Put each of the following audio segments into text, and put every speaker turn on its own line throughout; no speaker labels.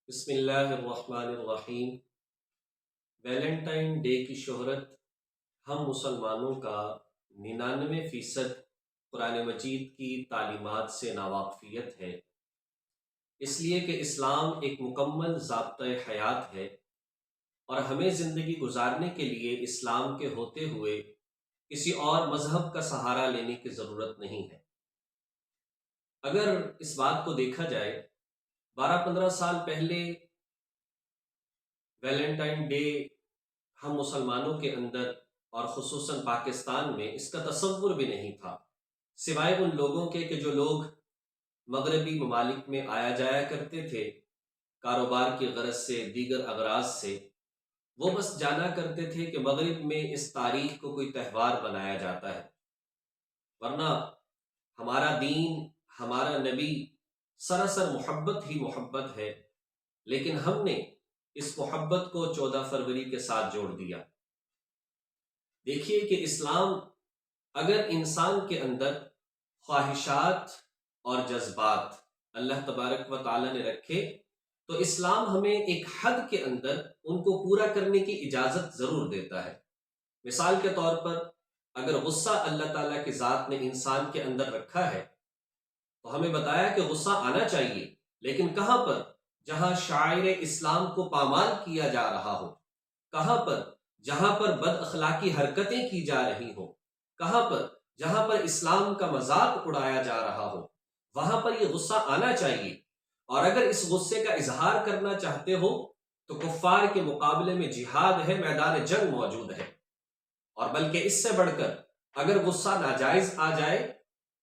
بسم اللہ الرحمن الرحیم۔ ویلنٹائن ڈے کی شہرت ہم مسلمانوں کا 99% قرآن مجید کی تعلیمات سے ناواقفیت ہے، اس لیے کہ اسلام ایک مکمل ضابطۂ حیات ہے اور ہمیں زندگی گزارنے کے لیے اسلام کے ہوتے ہوئے کسی اور مذہب کا سہارا لینے کی ضرورت نہیں ہے۔ اگر اس بات کو دیکھا جائے 12-15 سال پہلے ویلنٹائن ڈے ہم مسلمانوں کے اندر اور خصوصاً پاکستان میں اس کا تصور بھی نہیں تھا، سوائے ان لوگوں کے کہ جو لوگ مغربی ممالک میں آیا جایا کرتے تھے کاروبار کی غرض سے، دیگر اغراض سے، وہ بس جانا کرتے تھے کہ مغرب میں اس تاریخ کو کوئی تہوار بنایا جاتا ہے، ورنہ ہمارا دین، ہمارا نبی سراسر محبت ہی محبت ہے، لیکن ہم نے اس محبت کو 14 فروری کے ساتھ جوڑ دیا۔ دیکھیے کہ اسلام اگر انسان کے اندر خواہشات اور جذبات اللہ تبارک و تعالی نے رکھے تو اسلام ہمیں ایک حد کے اندر ان کو پورا کرنے کی اجازت ضرور دیتا ہے۔ مثال کے طور پر اگر غصہ اللہ تعالیٰ کی ذات نے انسان کے اندر رکھا ہے تو ہمیں بتایا کہ غصہ آنا چاہیے، لیکن کہاں پر؟ جہاں شاعر اسلام کو پامال کیا جا رہا ہو، کہاں پر؟ جہاں پر بد اخلاقی حرکتیں کی جا رہی ہوں، کہاں پر؟ جہاں پر اسلام کا مذاق اڑایا جا رہا ہو، وہاں پر یہ غصہ آنا چاہیے۔ اور اگر اس غصے کا اظہار کرنا چاہتے ہو تو کفار کے مقابلے میں جہاد ہے، میدان جنگ موجود ہے، اور بلکہ اس سے بڑھ کر اگر غصہ ناجائز آ جائے،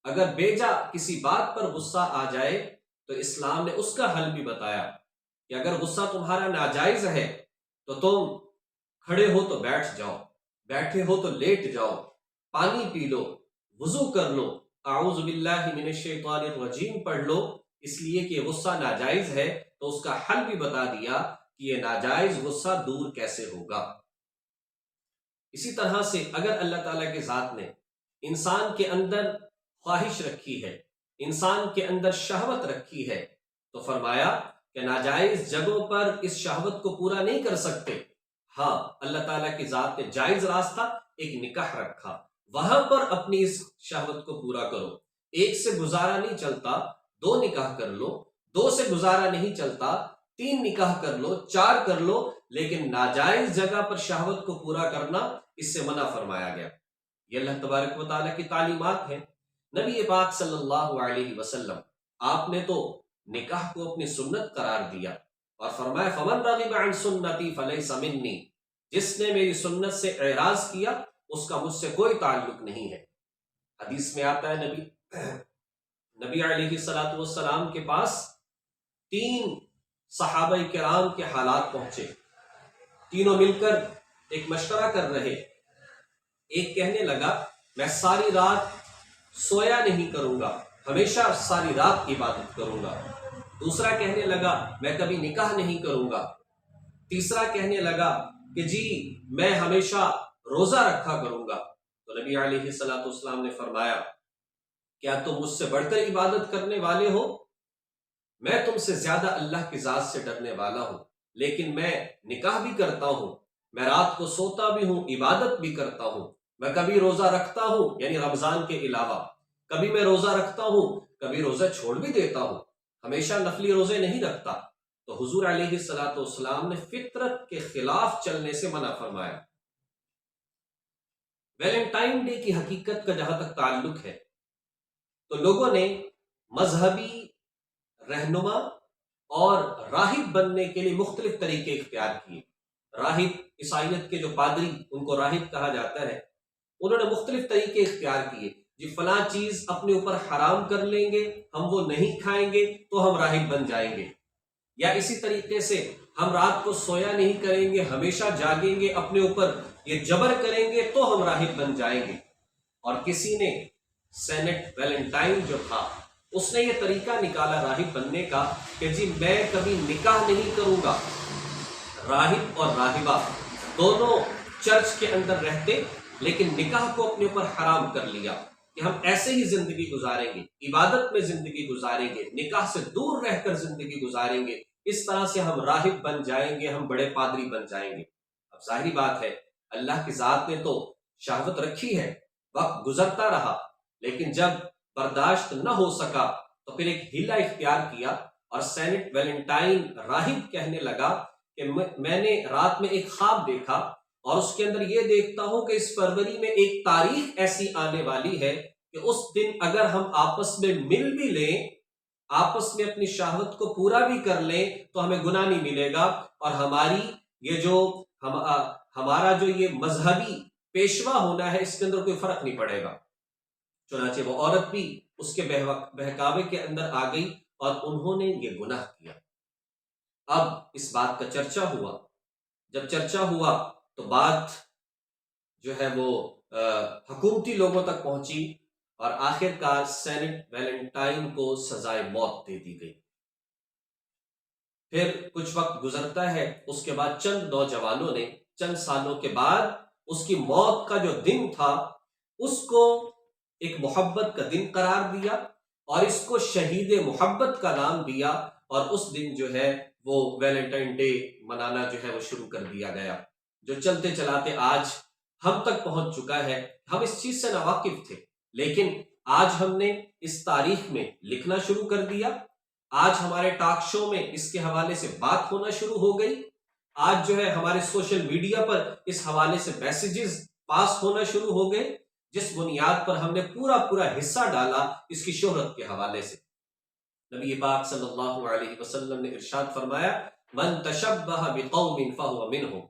اگر بیجا کسی بات پر غصہ آ جائے تو اسلام نے اس کا حل بھی بتایا کہ اگر غصہ تمہارا ناجائز ہے تو تم کھڑے ہو تو بیٹھ جاؤ، بیٹھے ہو تو لیٹ جاؤ، پانی پی لو، وضو کر لو، اعوذ باللہ من الشیطان الرجیم پڑھ لو، اس لیے کہ غصہ ناجائز ہے، تو اس کا حل بھی بتا دیا کہ یہ ناجائز غصہ دور کیسے ہوگا۔ اسی طرح سے اگر اللہ تعالیٰ کی ذات نے انسان کے اندر خواہش رکھی ہے، انسان کے اندر شہوت رکھی ہے، تو فرمایا کہ ناجائز جگہوں پر اس شہوت کو پورا نہیں کر سکتے۔ ہاں، اللہ تعالیٰ کی ذات نے جائز راستہ ایک نکاح رکھا، وہاں پر اپنی اس شہوت کو پورا کرو۔ ایک سے گزارا نہیں چلتا، 2 نکاح کر لو، 2 سے گزارا نہیں چلتا، 3 نکاح کر لو، 4 کر لو، لیکن ناجائز جگہ پر شہوت کو پورا کرنا اس سے منع فرمایا گیا۔ یہ اللہ تبارک و تعالیٰ کی تعلیمات ہیں۔ نبی پاک صلی اللہ علیہ وسلم آپ نے تو نکاح کو اپنی سنت قرار دیا اور فرمایا فَمَن رَغِبَ عَنْ سُنَّتِي فَلَيْسَ مِنِّي، جس نے میری سنت سے اعراض کیا اس کا مجھ سے کوئی تعلق نہیں ہے۔ حدیث میں آتا ہے نبی علیہ السلام کے پاس 3 صحابہ کرام کے حالات پہنچے، تینوں مل کر ایک مشورہ کر رہے۔ ایک کہنے لگا میں ساری رات سویا نہیں کروں گا، ہمیشہ ساری رات عبادت کروں گا۔ دوسرا کہنے لگا میں کبھی نکاح نہیں کروں گا۔ تیسرا کہنے لگا کہ جی میں ہمیشہ روزہ رکھا کروں گا۔ تو نبی علیہ السلام نے فرمایا کیا تم مجھ سے بڑھ کر عبادت کرنے والے ہو؟ میں تم سے زیادہ اللہ کی ذات سے ڈرنے والا ہوں، لیکن میں نکاح بھی کرتا ہوں، میں رات کو سوتا بھی ہوں، عبادت بھی کرتا ہوں، میں کبھی روزہ رکھتا ہوں یعنی رمضان کے علاوہ، کبھی میں روزہ رکھتا ہوں، کبھی روزہ چھوڑ بھی دیتا ہوں، ہمیشہ نفلی روزے نہیں رکھتا۔ تو حضور علیہ السلام نے فطرت کے خلاف چلنے سے منع فرمایا۔ ویلنٹائن ڈے کی حقیقت کا جہاں تک تعلق ہے تو لوگوں نے مذہبی رہنما اور راہب بننے کے لیے مختلف طریقے اختیار کیے۔ راہب، عیسائیت کے جو پادری، ان کو راہب کہا جاتا ہے، انہوں نے مختلف طریقے اختیار کیے، جی فلاں چیز اپنے اوپر حرام کر لیں گے، ہم وہ نہیں کھائیں گے تو ہم راہب بن جائیں گے، یا اسی طریقے سے ہم رات کو سویا نہیں کریں گے، ہمیشہ جاگیں گے، اپنے اوپر یہ جبر کریں گے تو ہم راہب بن جائیں گے۔ اور کسی نے سینٹ ویلنٹائن جو تھا اس نے یہ طریقہ نکالا راہب بننے کا کہ جی میں کبھی نکاح نہیں کروں گا۔ راہب اور راہبہ دونوں چرچ کے اندر رہتے لیکن نکاح کو اپنے اوپر حرام کر لیا کہ ہم ایسے ہی زندگی گزاریں گے، عبادت میں زندگی گزاریں گے، نکاح سے دور رہ کر زندگی گزاریں گے، اس طرح سے ہم راہب بن جائیں گے، ہم بڑے پادری بن جائیں گے۔ اب ظاہری بات ہے اللہ کی ذات نے تو شہوت رکھی ہے، وقت گزرتا رہا، لیکن جب برداشت نہ ہو سکا تو پھر ایک ہیلا اختیار کیا، اور سینٹ ویلنٹائن راہب کہنے لگا کہ میں نے رات میں ایک خواب دیکھا، اور اس کے اندر یہ دیکھتا ہوں کہ اس فروری میں ایک تاریخ ایسی آنے والی ہے کہ اس دن اگر ہم آپس میں مل بھی لیں، آپس میں اپنی شہوت کو پورا بھی کر لیں، تو ہمیں گناہ نہیں ملے گا، اور ہماری یہ جو ہمارا جو یہ مذہبی پیشوا ہونا ہے اس کے اندر کوئی فرق نہیں پڑے گا۔ چنانچہ وہ عورت بھی اس کے بہکاوے کے اندر آ گئی اور انہوں نے یہ گناہ کیا۔ اب اس بات کا چرچا ہوا، جب چرچا ہوا تو بات جو ہے وہ حکومتی لوگوں تک پہنچی، اور آخر کار سینٹ ویلنٹائن کو سزائے موت دے دی گئی۔ پھر کچھ وقت گزرتا ہے، اس کے بعد چند نوجوانوں نے چند سالوں کے بعد اس کی موت کا جو دن تھا اس کو ایک محبت کا دن قرار دیا، اور اس کو شہید محبت کا نام دیا، اور اس دن جو ہے وہ ویلنٹائن ڈے منانا جو ہے وہ شروع کر دیا گیا، جو چلتے چلاتے آج ہم تک پہنچ چکا ہے۔ ہم اس چیز سے ناواقف تھے، لیکن آج ہم نے اس تاریخ میں لکھنا شروع کر دیا، آج ہمارے ٹاک شو میں اس کے حوالے سے بات ہونا شروع ہو گئی، آج جو ہے ہمارے سوشل میڈیا پر اس حوالے سے میسیجز پاس ہونا شروع ہو گئے، جس بنیاد پر ہم نے پورا حصہ ڈالا اس کی شہرت کے حوالے سے۔ نبی پاک صلی اللہ علیہ وسلم نے ارشاد فرمایا، من تشبہ بقوم فہو منہم،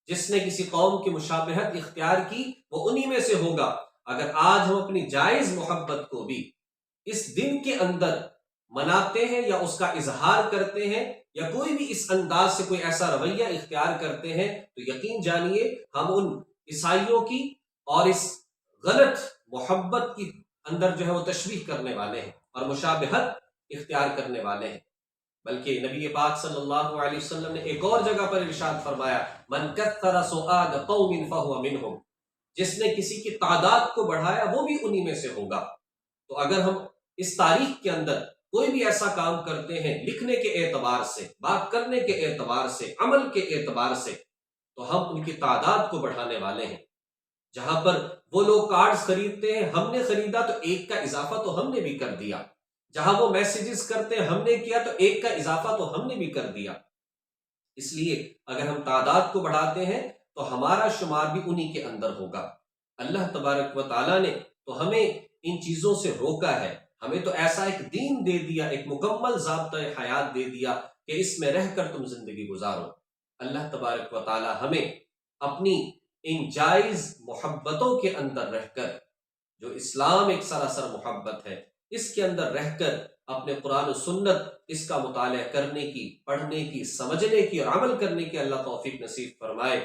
جس نے کسی قوم کی مشابہت اختیار کی وہ انہی میں سے ہوگا۔ اگر آج ہم اپنی جائز محبت کو بھی اس دن کے اندر مناتے ہیں یا اس کا اظہار کرتے ہیں، یا کوئی بھی اس انداز سے کوئی ایسا رویہ اختیار کرتے ہیں، تو یقین جانیے ہم ان عیسائیوں کی اور اس غلط محبت کی اندر جو ہے وہ تشبیہ کرنے والے ہیں اور مشابہت اختیار کرنے والے ہیں۔ بلکہ نبی پاک صلی اللہ علیہ وسلم نے ایک اور جگہ پر ارشاد فرمایا، من کثر سؤال قوم فہو منہم، جس نے کسی کی تعداد کو بڑھایا وہ بھی انہی میں سے ہوگا۔ تو اگر ہم اس تاریخ کے اندر کوئی بھی ایسا کام کرتے ہیں لکھنے کے اعتبار سے، بات کرنے کے اعتبار سے، عمل کے اعتبار سے، تو ہم ان کی تعداد کو بڑھانے والے ہیں۔ جہاں پر وہ لوگ کارڈز خریدتے ہیں، ہم نے خریدا تو ایک کا اضافہ تو ہم نے بھی کر دیا، جہاں وہ میسیجز کرتے ہیں ہم نے کیا تو ایک کا اضافہ تو ہم نے بھی کر دیا۔ اس لیے اگر ہم تعداد کو بڑھاتے ہیں تو ہمارا شمار بھی انہی کے اندر ہوگا۔ اللہ تبارک و تعالیٰ نے تو ہمیں ان چیزوں سے روکا ہے، ہمیں تو ایسا ایک دین دے دیا، ایک مکمل ضابطۂ حیات دے دیا کہ اس میں رہ کر تم زندگی گزارو۔ اللہ تبارک و تعالیٰ ہمیں اپنی ان جائز محبتوں کے اندر رہ کر، جو اسلام ایک سراسر محبت ہے، اس کے اندر رہ کر اپنے قرآن و سنت اس کا مطالعہ کرنے کی، پڑھنے کی، سمجھنے کی اور عمل کرنے کی اللہ توفیق نصیب فرمائے۔